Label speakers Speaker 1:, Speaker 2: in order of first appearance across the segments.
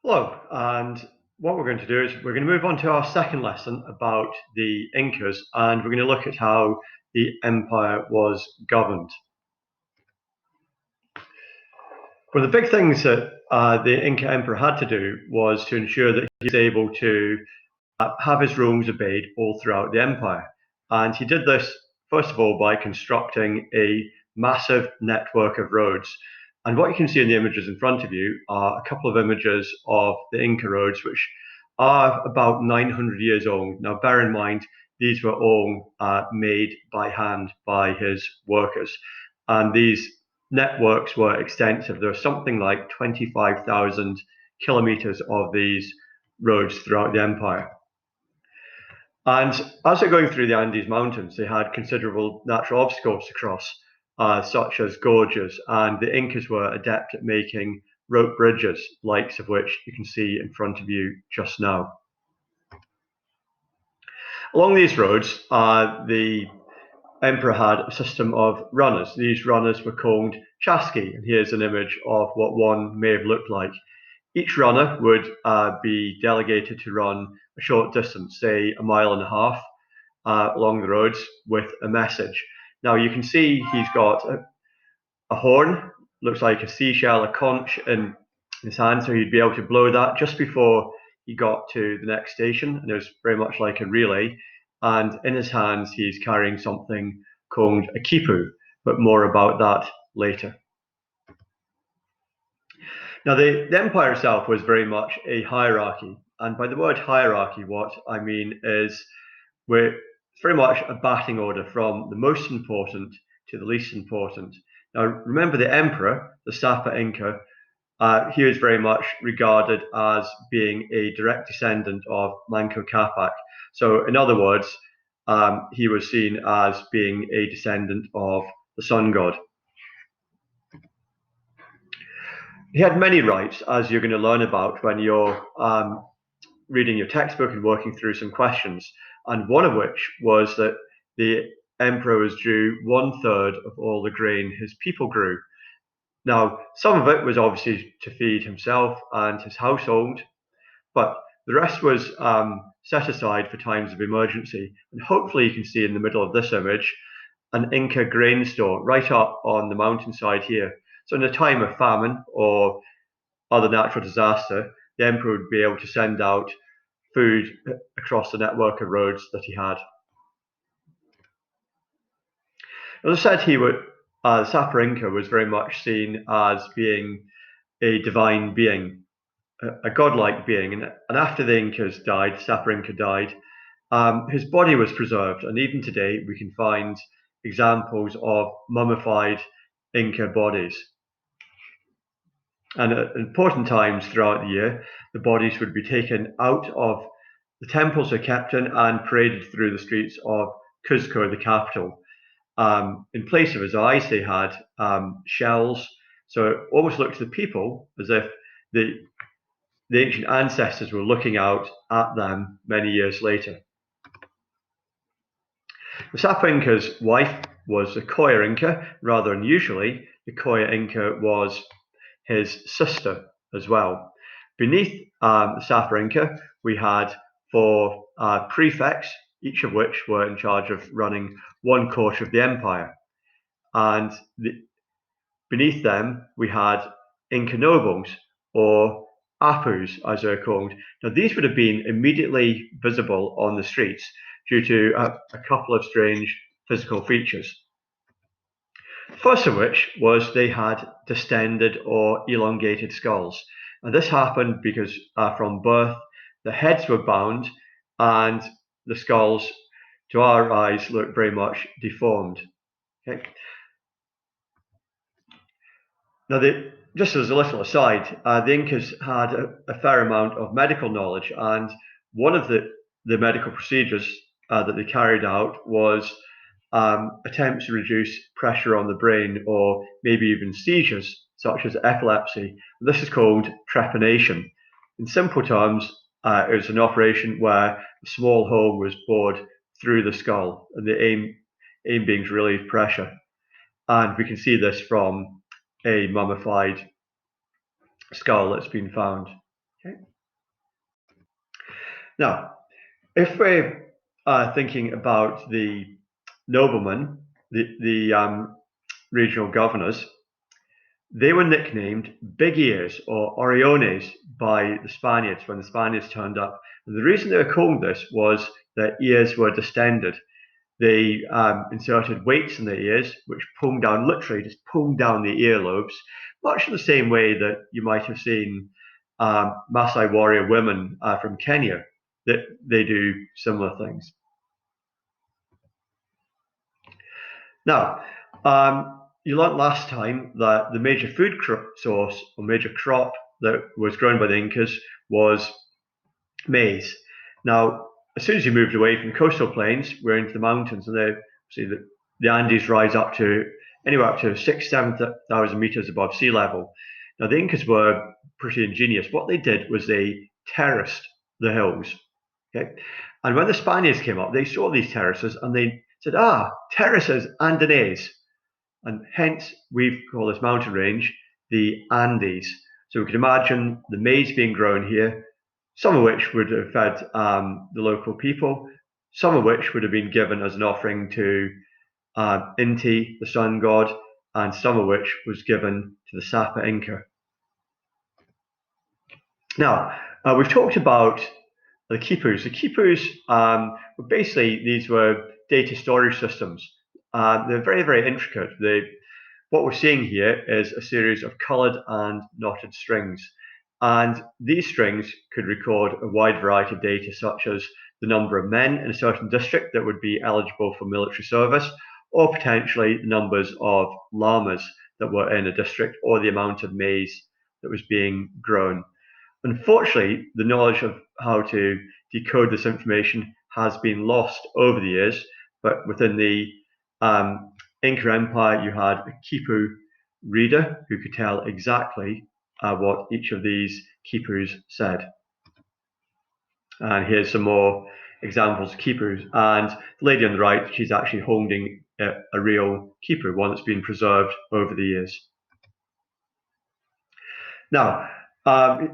Speaker 1: Hello, and what we're going to do is we're going to move on to our second lesson about the Incas, and we're going to look at how the empire was governed. One of the big things that the Inca emperor had to do was to ensure that he was able to have his rules obeyed all throughout the empire. And he did this, first of all, by constructing a massive network of roads. And what you can see in the images in front of you are a couple of images of the Inca roads, which are about 900 years old. Now, bear in mind, these were all made by hand by his workers. And these networks were extensive. There was something like 25,000 kilometers of these roads throughout the empire. And as they're going through the Andes Mountains, they had considerable natural obstacles to cross, such as gorges, and the Incas were adept at making rope bridges, likes of which you can see in front of you just now. Along these roads, the emperor had a system of runners. These runners were called chasqui, and here's an image of what one may have looked like. Each runner would be delegated to run a short distance, say a mile and a half, along the roads with a message. Now you can see he's got a horn, looks like a seashell, a conch in his hand, so he'd be able to blow that just before he got to the next station, and it was very much like a relay. And in his hands, he's carrying something called a quipu, but more about that later. Now, the empire itself was very much a hierarchy, and by the word hierarchy, what I mean is it's very much a batting order from the most important to the least important. Now, remember the emperor, the Sapa Inca, he was very much regarded as being a direct descendant of Manco Capac. So, in other words, he was seen as being a descendant of the sun god. He had many rights, as you're going to learn about when you're reading your textbook and working through some questions, and one of which was that the emperor was due 1/3 of all the grain his people grew. Now, some of it was obviously to feed himself and his household, but the rest was set aside for times of emergency. And hopefully you can see in the middle of this image an Inca grain store right up on the mountainside here. So in a time of famine or other natural disaster, the emperor would be able to send out food across the network of roads that he had. As I said, Sapa Inca was very much seen as being a divine being, a godlike being. And after the Incas died, Sapa Inca died, his body was preserved. And even today, we can find examples of mummified Inca bodies. And at important times throughout the year, the bodies would be taken out of the temples they're kept in and paraded through the streets of Cuzco, the capital. In place of his eyes, they had shells. So it almost looked to the people as if the ancient ancestors were looking out at them many years later. The Sapa Inca's wife was the Coya Inca. Rather unusually, the Coya Inca was his sister as well. Beneath the Sapa Inca, we had four prefects, each of which were in charge of running one quarter of the empire. And beneath them, we had Inca nobles, or apus, as they're called. Now, these would have been immediately visible on the streets due to a couple of strange physical features. First of which was they had distended or elongated skulls. And this happened because from birth, the heads were bound and the skulls, to our eyes, look very much deformed. Okay. Now, just as a little aside, the Incas had a fair amount of medical knowledge, and one of the medical procedures that they carried out was attempts to reduce pressure on the brain or maybe even seizures, such as epilepsy. This is called trepanation. In simple terms, it was an operation where a small hole was bored through the skull, and the aim being to relieve pressure. And we can see this from a mummified skull that's been found. Okay. Now, if we're thinking about the noblemen, the regional governors, they were nicknamed Big Ears or Oriones by the Spaniards when the Spaniards turned up. And the reason they were called this was their ears were distended. They inserted weights in their ears, which pulled down, literally just pulled down the earlobes, much in the same way that you might have seen Maasai warrior women from Kenya, that they do similar things. Now, you learned last time that the major food source or major crop that was grown by the Incas was maize. Now, as soon as you moved away from the coastal plains, we're into the mountains, and the Andes rise up to anywhere up to 7,000 meters above sea level. Now, the Incas were pretty ingenious. What they did was they terraced the hills. Okay, and when the Spaniards came up, they saw these terraces and they said, terraces Andenese. And hence we call this mountain range the Andes. So we can imagine the maize being grown here, some of which would have fed the local people, some of which would have been given as an offering to Inti, the sun god, and some of which was given to the Sapa Inca. Now, we've talked about the quipus. The quipus were basically, these were data storage systems. They're very, very intricate. What we're seeing here is a series of coloured and knotted strings. And these strings could record a wide variety of data, such as the number of men in a certain district that would be eligible for military service, or potentially the numbers of llamas that were in a district, or the amount of maize that was being grown. Unfortunately, the knowledge of how to decode this information has been lost over the years, but within the Inca Empire, you had a quipu reader who could tell exactly what each of these quipus said. And here's some more examples of quipus. And the lady on the right, she's actually holding a real quipu, one that's been preserved over the years. Now,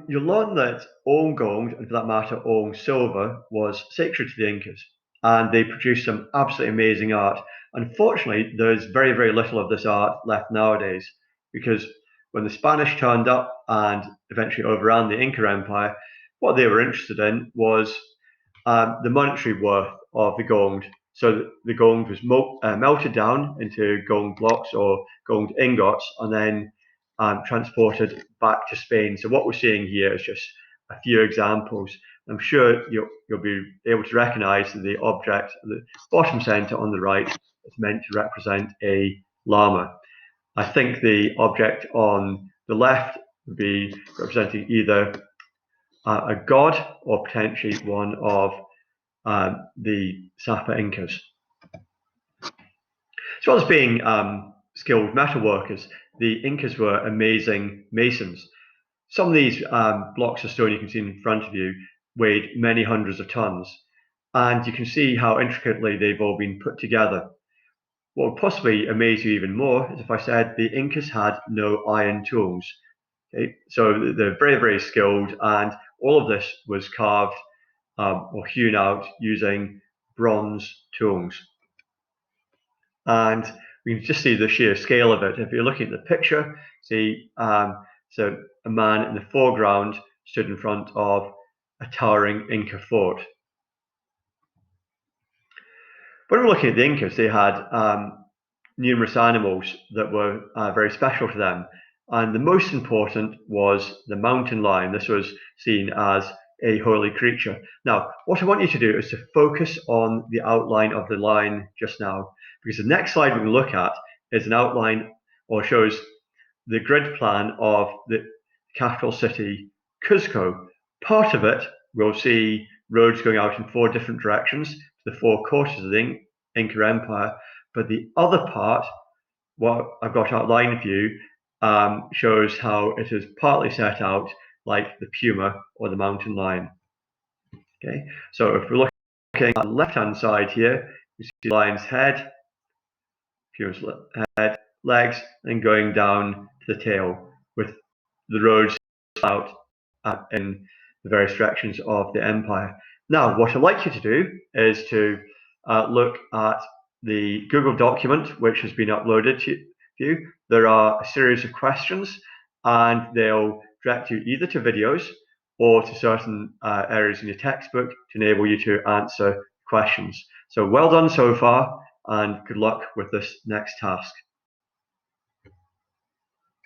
Speaker 1: you'll learn that Old Gold, and for that matter, Old Silver, was sacred to the Incas, and they produced some absolutely amazing art. Unfortunately, there's very, very little of this art left nowadays, because when the Spanish turned up and eventually overran the Inca Empire, what they were interested in was the monetary worth of the gold. So the gold was melted down into gold blocks or gold ingots, and then transported back to Spain. So what we're seeing here is just a few examples. I'm sure you'll be able to recognize the object at the bottom center on the right is meant to represent a llama. I think the object on the left would be representing either a god or potentially one of the Sapa Incas. As well as being skilled metal workers, the Incas were amazing masons. Some of these blocks of stone you can see in front of you weighed many hundreds of tons, and you can see how intricately they've all been put together. What would possibly amaze you even more is if I said the Incas had no iron tools. Okay? So they're very, very skilled, and all of this was carved or hewn out using bronze tools. And we can just see the sheer scale of it. If you're looking at the picture, see, so a man in the foreground stood in front of a towering Inca fort. When we're looking at the Incas, they had numerous animals that were very special to them. And the most important was the mountain lion. This was seen as a holy creature. Now, what I want you to do is to focus on the outline of the lion just now, because the next slide we can look at is an outline or shows the grid plan of the capital city, Cuzco. Part of it, we'll see roads going out in 4 different directions to the 4 quarters of the Inca Empire, but the other part, what I've got outlined for you, shows how it is partly set out like the puma or the mountain lion. Okay, so if we're looking at the left-hand side here, you see the lion's head, puma's head, legs, and going down to the tail with the roads out in the various directions of the empire. Now, what I'd like you to do is to look at the Google document, which has been uploaded to you. There are a series of questions, and they'll direct you either to videos or to certain areas in your textbook to enable you to answer questions. So well done so far, and good luck with this next task.